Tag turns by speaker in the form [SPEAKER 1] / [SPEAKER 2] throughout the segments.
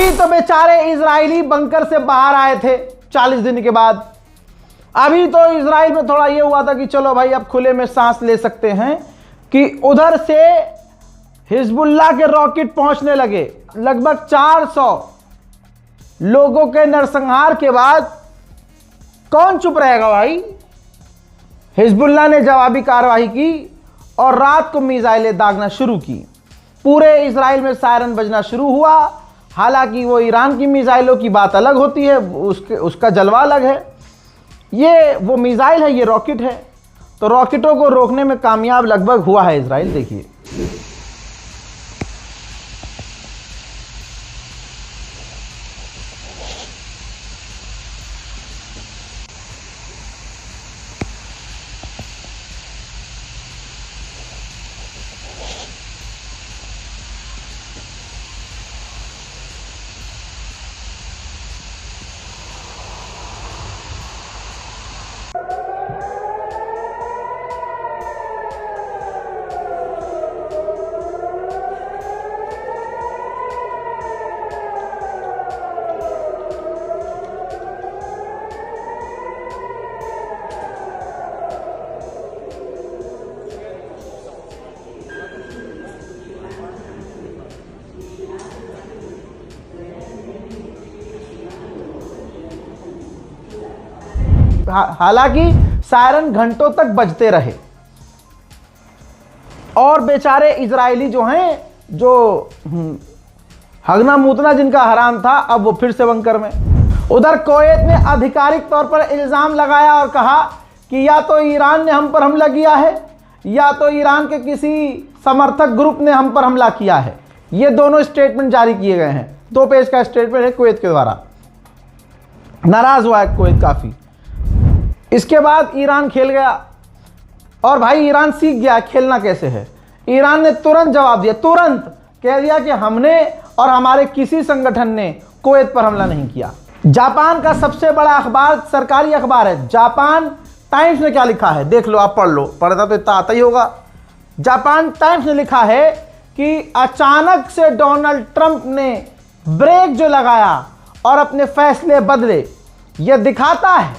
[SPEAKER 1] अभी तो बेचारे इजरायली बंकर से बाहर आए थे 40 दिन के बाद। अभी तो इजराइल में थोड़ा ये हुआ था कि चलो भाई अब खुले में सांस ले सकते हैं कि उधर से हिजबुल्लाह के रॉकेट पहुंचने लगे। लगभग 400 लोगों के नरसंहार के बाद कौन चुप रहेगा भाई। हिजबुल्लाह ने जवाबी कार्रवाई की और रात को मिसाइलें दागना शुरू की। पूरे इजराइल में सायरन बजना शुरू हुआ। हालांकि वो ईरान की मिसाइलों की बात अलग होती है, उसका जलवा अलग है। ये वो मिसाइल है, ये रॉकेट है। तो रॉकेटों को रोकने में कामयाब लगभग हुआ है इजराइल। देखिए हालांकि सायरन घंटों तक बजते रहे और बेचारे इजरायली जो हैं, जो हगना मूतना जिनका हराम था, अब वो फिर से बंकर में। उधर कुवैत ने आधिकारिक तौर पर इल्जाम लगाया और कहा कि या तो ईरान ने हम पर हमला किया है या तो ईरान के किसी समर्थक ग्रुप ने हम पर हमला किया है। ये दोनों स्टेटमेंट जारी किए गए हैं। 2 पेज का स्टेटमेंट है कुवैत के द्वारा। नाराज हुआ है कुवैत काफी। इसके बाद ईरान खेल गया और भाई ईरान सीख गया खेलना कैसे है। ईरान ने तुरंत जवाब दिया, तुरंत कह दिया कि हमने और हमारे किसी संगठन ने कुवैत पर हमला नहीं किया। जापान का सबसे बड़ा अखबार, सरकारी अखबार है जापान टाइम्स ने क्या लिखा है, देख लो, आप पढ़ लो। पढ़ता तो इतना आता ही होगा। जापान टाइम्स ने लिखा है कि अचानक से डोनाल्ड ट्रंप ने ब्रेक जो लगाया और अपने फैसले बदले, यह दिखाता है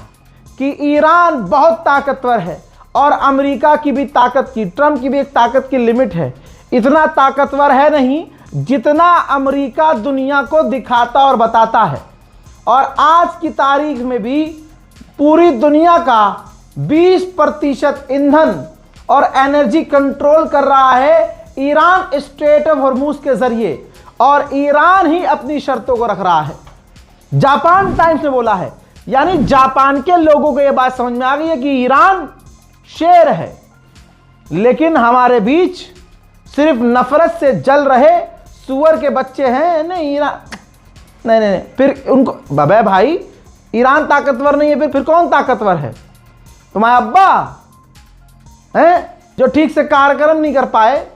[SPEAKER 1] कि ईरान बहुत ताकतवर है और अमेरिका की भी ताकत की, ट्रंप की भी एक ताकत की लिमिट है। इतना ताकतवर है नहीं जितना अमेरिका दुनिया को दिखाता और बताता है। और आज की तारीख में भी पूरी दुनिया का 20% ईंधन और एनर्जी कंट्रोल कर रहा है ईरान स्ट्रेट ऑफ हॉर्मूज के जरिए, और ईरान ही अपनी शर्तों को रख रहा है। जापान टाइम्स ने बोला है, यानी जापान के लोगों को यह बात समझ में आ गई है कि ईरान शेर है, लेकिन हमारे बीच सिर्फ नफरत से जल रहे सुअर के बच्चे हैं। नहीं ईरान, नहीं, फिर उनको बाबा भाई ईरान ताकतवर नहीं है, फिर कौन ताकतवर है? तुम्हारा अब्बा हैं जो ठीक से कार्यक्रम नहीं कर पाए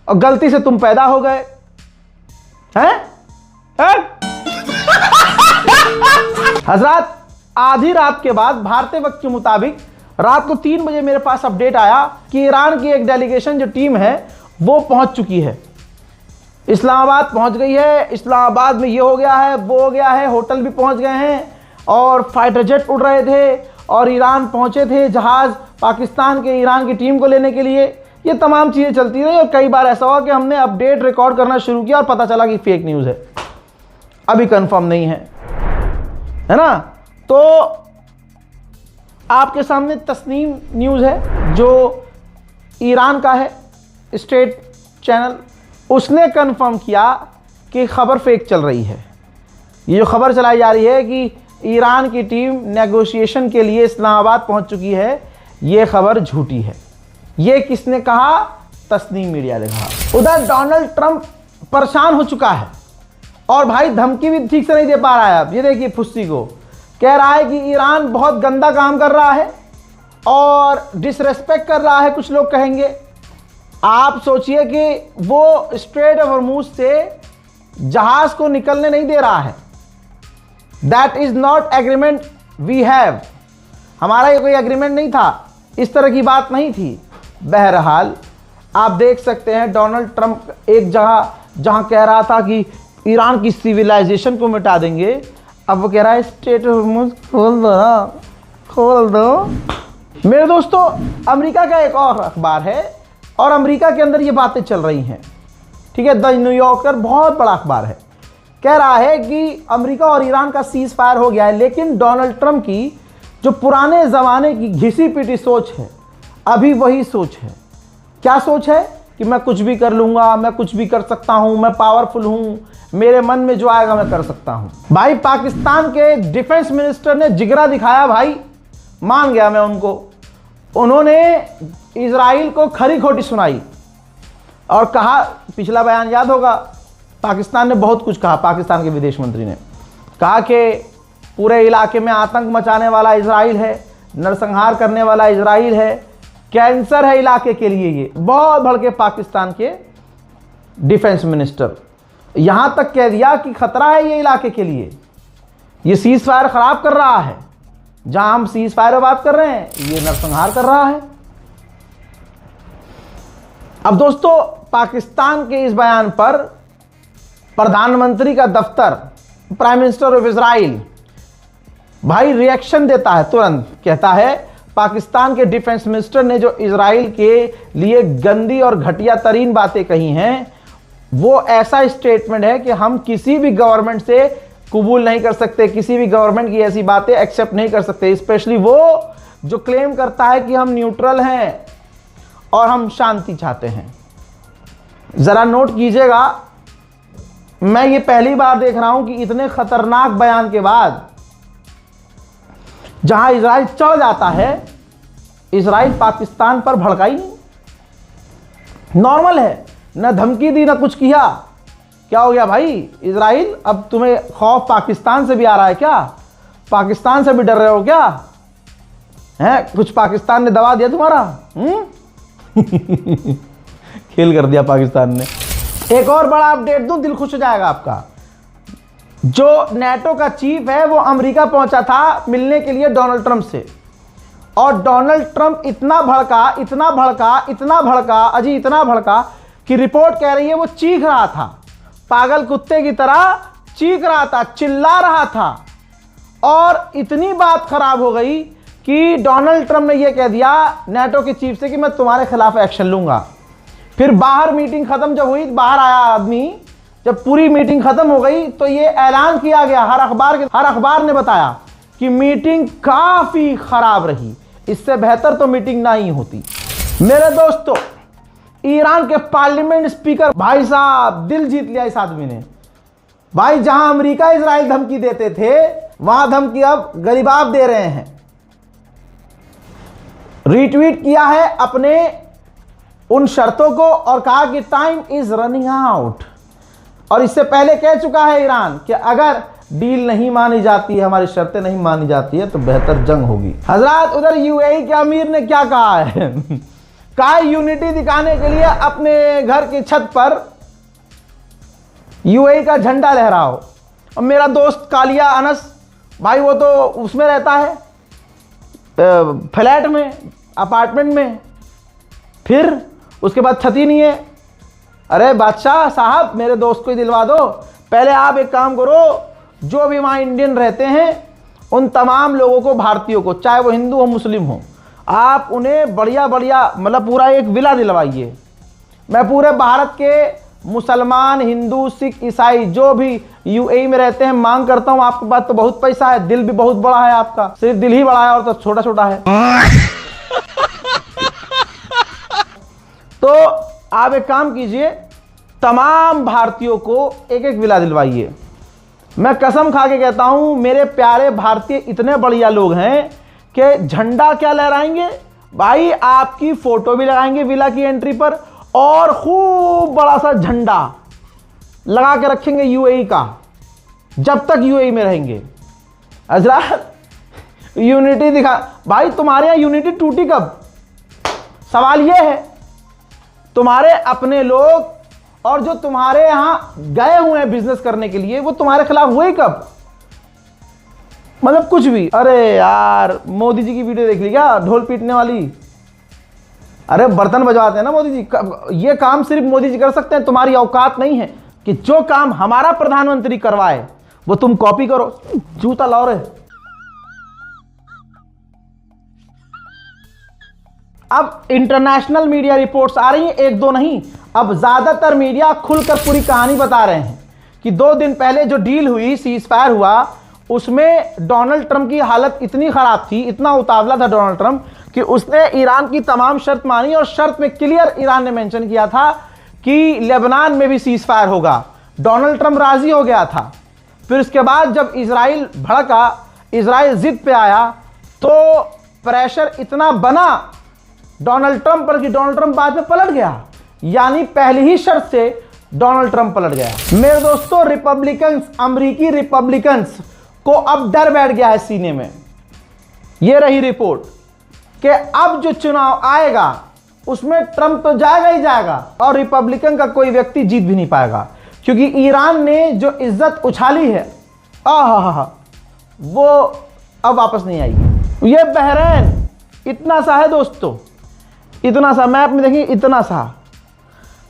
[SPEAKER 1] और गलती से तुम पैदा हो गए हैं? हजरत, आधी रात के बाद भारतीय वक्त के मुताबिक रात को 3 बजे मेरे पास अपडेट आया कि ईरान की एक डेलीगेशन जो टीम है वो पहुंच चुकी है, इस्लामाबाद पहुंच गई है। इस्लामाबाद में ये हो गया है, वो हो गया है, होटल भी पहुंच गए हैं और फाइटर जेट उड़ रहे थे और ईरान पहुंचे थे जहाज पाकिस्तान के ईरान की टीम को लेने के लिए। ये तमाम चीज़ें चलती रही और कई बार ऐसा हुआ कि हमने अपडेट रिकॉर्ड करना शुरू किया और पता चला कि फेक न्यूज़ है, अभी कंफर्म नहीं है ना। तो आपके सामने तस्नीम न्यूज़ है जो ईरान का है, स्टेट चैनल, उसने कंफर्म किया कि खबर फेक चल रही है। ये जो खबर चलाई जा रही है कि ईरान की टीम नेगोशिएशन के लिए इस्लामाबाद पहुंच चुकी है, ये खबर झूठी है। ये किसने कहा? तस्नीम मीडिया ने कहा। उधर डोनाल्ड ट्रंप परेशान हो चुका है और भाई धमकी भी ठीक से नहीं दे पा रहा है। अब ये देखिए फुस्सी को कह रहा है कि ईरान बहुत गंदा काम कर रहा है और डिसरेस्पेक्ट कर रहा है, कुछ लोग कहेंगे। आप सोचिए कि वो स्ट्रेट ऑफ हॉर्मूज से जहाज को निकलने नहीं दे रहा है। That is not agreement we have, हमारा ये कोई एग्रीमेंट नहीं था, इस तरह की बात नहीं थी। बहरहाल आप देख सकते हैं डोनाल्ड ट्रंप एक जगह जहां कह रहा था कि ईरान की सिविलाइजेशन को मिटा देंगे। अब वो कह रहा है स्टेट खोल दो ना, खोल दो। मेरे दोस्तों, अमेरिका का एक और अखबार है और अमेरिका के अंदर ये बातें चल रही हैं, ठीक है। द न्यूयॉर्कर बहुत बड़ा अखबार है, कह रहा है कि अमेरिका और ईरान का सीज फायर हो गया है, लेकिन डोनाल्ड ट्रंप की जो पुराने ज़माने की घिसी पिटी सोच है, अभी वही सोच है। क्या सोच है? कि मैं कुछ भी कर लूँगा, मैं कुछ भी कर सकता हूँ, मैं पावरफुल हूँ, मेरे मन में जो आएगा मैं कर सकता हूँ। भाई पाकिस्तान के डिफेंस मिनिस्टर ने जिगरा दिखाया, भाई मान गया मैं उनको। उन्होंने इजराइल को खरी खोटी सुनाई और कहा, पिछला बयान याद होगा, पाकिस्तान ने बहुत कुछ कहा। पाकिस्तान के विदेश मंत्री ने कहा कि पूरे इलाके में आतंक मचाने वाला इजराइल है, नरसंहार करने वाला इजराइल है, कैंसर है इलाके के लिए। ये बहुत भड़के पाकिस्तान के डिफेंस मिनिस्टर, यहां तक कह दिया कि खतरा है ये इलाके के लिए, ये सीज फायर खराब कर रहा है। जहां हम सीज फायर बात कर रहे हैं, ये नरसंहार कर रहा है। अब दोस्तों, पाकिस्तान के इस बयान पर प्रधानमंत्री का दफ्तर, प्राइम मिनिस्टर ऑफ इजराइल, भाई रिएक्शन देता है तुरंत। कहता है पाकिस्तान के डिफेंस मिनिस्टर ने जो इजराइल के लिए गंदी और घटिया तरीन बातें कही हैं, वो ऐसा स्टेटमेंट है कि हम किसी भी गवर्नमेंट से कबूल नहीं कर सकते, किसी भी गवर्नमेंट की ऐसी बातें एक्सेप्ट नहीं कर सकते, स्पेशली वो जो क्लेम करता है कि हम न्यूट्रल हैं और हम शांति चाहते हैं। जरा नोट कीजिएगा, मैं ये पहली बार देख रहा हूं कि इतने खतरनाक बयान के बाद जहां इजराइल चढ़ जाता है, इजराइल पाकिस्तान पर भड़का ही नहीं। नॉर्मल है, ना धमकी दी ना कुछ किया। क्या हो गया भाई इजराइल? अब तुम्हें खौफ पाकिस्तान से भी आ रहा है क्या? पाकिस्तान से भी डर रहे हो क्या? हैं, कुछ पाकिस्तान ने दबा दिया तुम्हारा? खेल कर दिया पाकिस्तान ने। एक और बड़ा अपडेट दूं, दिल खुश हो जाएगा आपका। जो नेटो का चीफ है वो अमेरिका पहुंचा था मिलने के लिए डोनाल्ड ट्रंप से, और डोनाल्ड ट्रंप इतना भड़का, इतना भड़का, इतना भड़का, अजी इतना भड़का कि रिपोर्ट कह रही है वो चीख रहा था, पागल कुत्ते की तरह चीख रहा था, चिल्ला रहा था। और इतनी बात खराब हो गई कि डोनाल्ड ट्रंप ने यह कह दिया नेटो के चीफ से कि मैं तुम्हारे खिलाफ एक्शन लूंगा। फिर बाहर मीटिंग खत्म जब हुई, बाहर आया आदमी, जब पूरी मीटिंग खत्म हो गई तो ये ऐलान किया गया, हर अखबार ने बताया कि मीटिंग काफी खराब रही, इससे बेहतर तो मीटिंग ना ही होती। मेरे दोस्तों, ईरान के पार्लियामेंट स्पीकर, भाई साहब दिल जीत लिया इस आदमी ने। भाई जहां अमेरिका इजराइल धमकी देते थे, वहां धमकी अब गलीबाब दे रहे हैं। रीट्वीट किया है अपने उन शर्तों को और कहा कि टाइम इज रनिंग आउट। और इससे पहले कह चुका है ईरान कि अगर डील नहीं मानी जाती है, हमारी शर्तें नहीं मानी जाती है, तो बेहतर जंग होगी। हजरत, उधर यूएई के अमीर ने क्या कहा है? कहा यूनिटी दिखाने के लिए अपने घर की छत पर यूएई का झंडा लहराओ। और मेरा दोस्त कालिया अनस भाई, वो तो उसमें रहता है फ्लैट में, अपार्टमेंट में, फिर उसके बाद छत ही नहीं है। अरे बादशाह साहब, मेरे दोस्त को ही दिलवा दो। पहले आप एक काम करो, जो भी वहाँ इंडियन रहते हैं उन तमाम लोगों को, भारतीयों को, चाहे वो हिंदू हो मुस्लिम हो, आप उन्हें बढ़िया बढ़िया मतलब पूरा एक विला दिलवाइए। मैं पूरे भारत के मुसलमान, हिंदू, सिख, ईसाई जो भी यूएई में रहते हैं मांग करता हूँ, आपके पास तो बहुत पैसा है, दिल भी बहुत बड़ा है आपका, सिर्फ दिल ही बड़ा है और तो छोटा छोटा है। तो आप एक काम कीजिए, तमाम भारतीयों को एक एक विला दिलवाइए। मैं कसम खा के कहता हूं, मेरे प्यारे भारतीय इतने बढ़िया लोग हैं कि झंडा क्या लहराएंगे भाई, आपकी फोटो भी लगाएंगे विला की एंट्री पर, और खूब बड़ा सा झंडा लगा के रखेंगे यूएई का, जब तक यूएई में रहेंगे। हजरत, यूनिटी दिखा भाई। तुम्हारे यहां यूनिटी टूटी कब? सवाल यह है। तुम्हारे अपने लोग और जो तुम्हारे यहां गए हुए हैं बिजनेस करने के लिए, वो तुम्हारे खिलाफ हुए कब? मतलब कुछ भी। अरे यार, मोदी जी की वीडियो देख ली क्या, ढोल पीटने वाली? अरे बर्तन बजवाते हैं ना मोदी जी। ये काम सिर्फ मोदी जी कर सकते हैं, तुम्हारी औकात नहीं है। कि जो काम हमारा प्रधानमंत्री करवाए वो तुम कॉपी करो। जूता लाओ रे। अब इंटरनेशनल मीडिया रिपोर्ट्स आ रही हैं, एक दो नहीं, अब ज्यादातर मीडिया खुलकर पूरी कहानी बता रहे हैं कि 2 दिन पहले जो डील हुई, सीज फायर हुआ, उसमें डोनाल्ड ट्रंप की हालत इतनी खराब थी, इतना उतावला था डोनाल्ड ट्रंप कि उसने ईरान की तमाम शर्त मानी और शर्त में क्लियर ईरान ने मेंशन किया था कि लेबनान में भी सीज फायर होगा। डोनाल्ड ट्रंप राजी हो गया था। फिर उसके बाद जब इजराइल भड़का, इजराइल जिद पे आया, तो प्रेशर इतना बना डोनाल्ड ट्रंप पर कि डोनाल्ड ट्रंप बाद में पलट गया। यानी पहली ही शर्त से डोनाल्ड ट्रंप पलट गया। मेरे दोस्तों, रिपब्लिकन्स, अमेरिकी रिपब्लिकन्स को अब डर बैठ गया है सीने में। यह रही रिपोर्ट कि अब जो चुनाव आएगा उसमें ट्रंप तो जाएगा ही जाएगा और रिपब्लिकन का कोई व्यक्ति जीत भी नहीं पाएगा, क्योंकि ईरान ने जो इज्जत उछाली है वो अब वापस नहीं आएगी। ये बहरीन इतना सा है दोस्तों, इतना सा, मैप में देखिए इतना सा,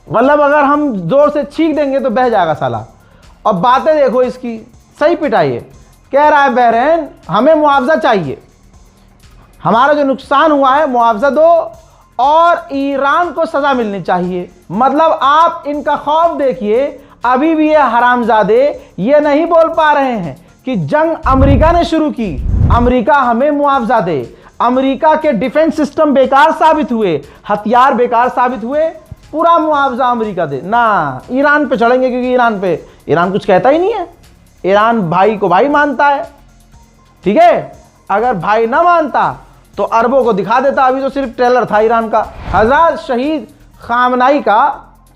[SPEAKER 1] मतलब अगर हम जोर से छींक देंगे तो बह जाएगा साला। और बातें देखो इसकी, सही पिटाई है। कह रहा है बहरीन हमें मुआवजा चाहिए, हमारा जो नुकसान हुआ है मुआवजा दो और ईरान को सजा मिलनी चाहिए। मतलब आप इनका खौफ देखिए, अभी भी ये हरामजादे ये नहीं बोल पा रहे हैं कि जंग अमेरिका ने शुरू की, अमेरिका हमें मुआवजा दे, अमेरिका के डिफेंस सिस्टम बेकार साबित हुए, हथियार बेकार साबित हुए, पूरा मुआवजा अमेरिका दे ना। ईरान पे चढ़ेंगे क्योंकि ईरान कुछ कहता ही नहीं है। ईरान भाई को भाई मानता है, ठीक है। अगर भाई ना मानता तो अरबों को दिखा देता। अभी तो सिर्फ ट्रेलर था ईरान का। हजरत शहीद खामनाई का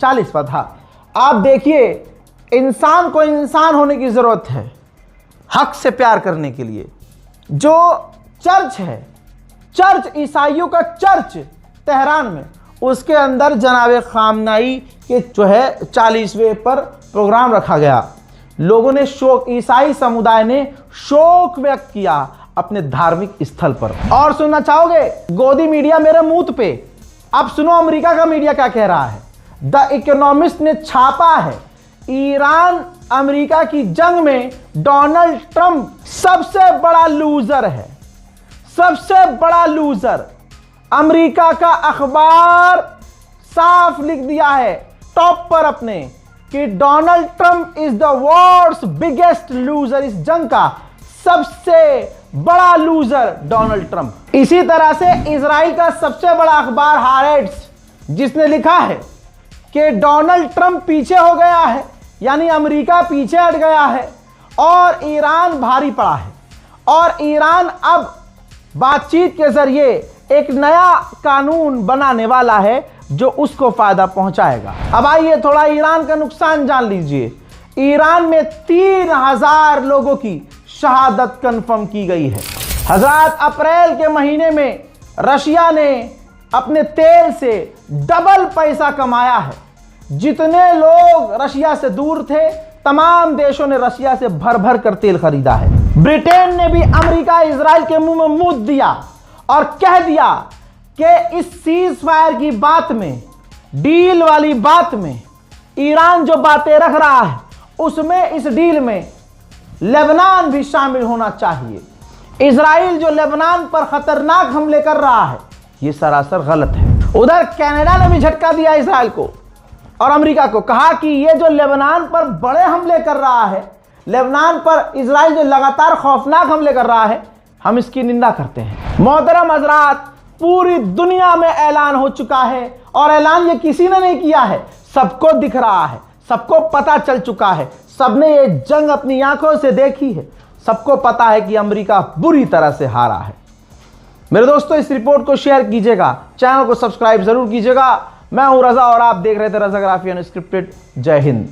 [SPEAKER 1] 40वां था। आप देखिए, इंसान को इंसान होने की जरूरत है हक से प्यार करने के लिए। जो चर्च है, चर्च ईसाइयों का चर्च तेहरान में, उसके अंदर जनाब खामनाई के जो है 40वें पर प्रोग्राम रखा गया। लोगों ने शोक, ईसाई समुदाय ने शोक व्यक्त किया अपने धार्मिक स्थल पर। और सुनना चाहोगे? गोदी मीडिया मेरे मुंह पे। अब सुनो अमेरिका का मीडिया क्या कह रहा है। द इकोनॉमिस्ट ने छापा है, ईरान अमेरिका की जंग में डोनाल्ड ट्रंप सबसे बड़ा लूजर है, सबसे बड़ा लूजर। अमेरिका का अखबार साफ लिख दिया है टॉप पर अपने कि Donald Trump is the world's biggest loser. इस जंग का सबसे बड़ा लूजर डोनाल्ड ट्रंप। इसी तरह से इजराइल का सबसे बड़ा अखबार हारेट्स, जिसने लिखा है कि डोनाल्ड ट्रंप पीछे हो गया है, यानी अमेरिका पीछे हट गया है और ईरान भारी पड़ा है और ईरान अब बातचीत के जरिए एक नया कानून बनाने वाला है जो उसको फायदा पहुंचाएगा। अब आइए थोड़ा ईरान का नुकसान जान लीजिए। ईरान में 3000 लोगों की शहादत कंफर्म की गई है। हजरत अप्रैल के महीने में रशिया ने अपने तेल से डबल पैसा कमाया है। जितने लोग रशिया से दूर थे, तमाम देशों ने रशिया से भर भर कर तेल खरीदा है। ब्रिटेन ने भी अमेरिका इजराइल के मुंह में मुंह दिया और कह दिया कि इस सीज फायर की बात में, डील वाली बात में, ईरान जो बातें रख रहा है उसमें, इस डील में लेबनान भी शामिल होना चाहिए। इजराइल जो लेबनान पर खतरनाक हमले कर रहा है यह सरासर गलत है। उधर कनाडा ने भी झटका दिया इजराइल को और अमेरिका को, कहा कि यह जो लेबनान पर बड़े हमले कर रहा है, लेबनान पर इजराइल जो लगातार खौफनाक हमले कर रहा है, हम इसकी निंदा करते हैं। मोहतरम हजरात, पूरी दुनिया में ऐलान हो चुका है और ऐलान ये किसी ने नहीं किया है, सबको दिख रहा है, सबको पता चल चुका है, सबने ये जंग अपनी आंखों से देखी है, सबको पता है कि अमेरिका बुरी तरह से हारा है। मेरे दोस्तों, इस रिपोर्ट को शेयर कीजिएगा, चैनल को सब्सक्राइब जरूर कीजिएगा। मैं हूं रजा और आप देख रहे थे रजाग्राफी अनस्क्रिप्टेड। जय हिंद।